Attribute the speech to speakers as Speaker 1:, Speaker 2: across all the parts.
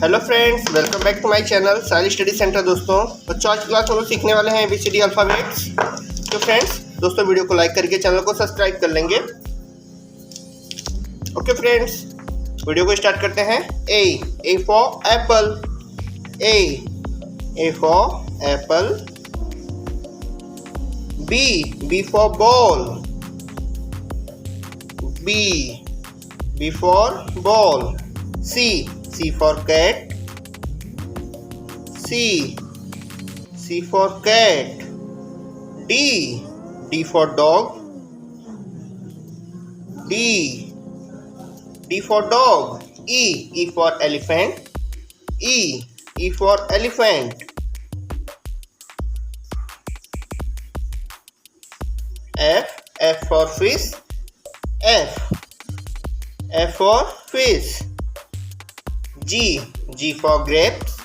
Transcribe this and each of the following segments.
Speaker 1: Hello friends, welcome back to my channel Sahil study centre. दोस्तों बच्चों, आज क्लास में लोग सीखने वाले हैं ABCD अल्फ़ाबेट्स। तो फ्रेंड्स दोस्तों, वीडियो को लाइक करके चैनल को सब्सक्राइब कर लेंगे। ओके फ्रेंड्स, वीडियो को स्टार्ट करते हैं। A for Apple, A for Apple. B for ball, B for ball. C for cat, C for cat. D for dog, D for dog. E for elephant, E for elephant. F for fish, F for fish. G for grapes,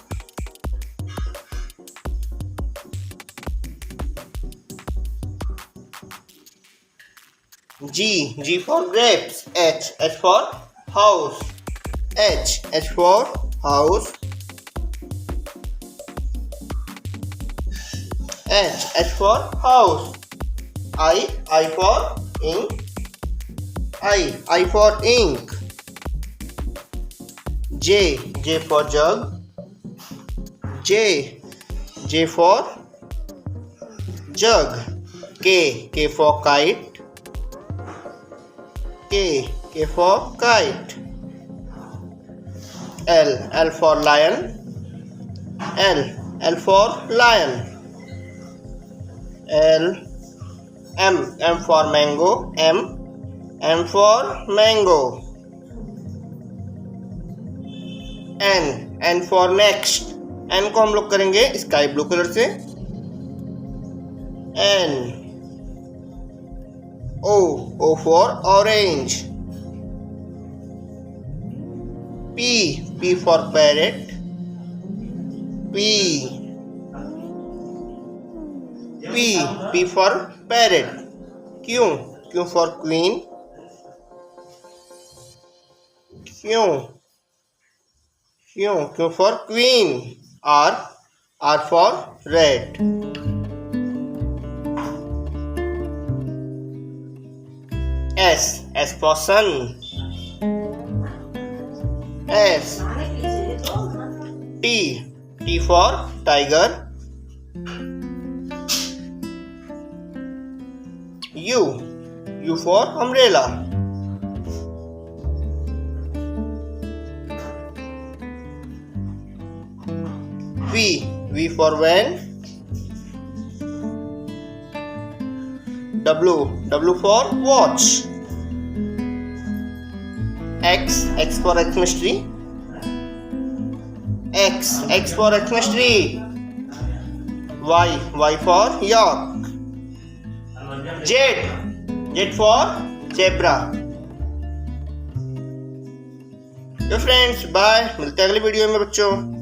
Speaker 1: G for grapes. H for house, H for house. H for house. I for ink, I for ink. J for jug, J for jug. K for kite, K for kite. L for lion, L for lion. M for mango, M for mango. N for next, N को हम लोग करेंगे sky blue colour से। N O for orange. P for parrot, P for parrot. Q for queen, Q for queen. R for red. S for sun, S. T for tiger, U for umbrella. V for van, W for watch. X for Xmas tree, X for Xmas tree. Y for yak. Z for zebra. तो friends bye, मिलते हैं अगली video में बच्चों।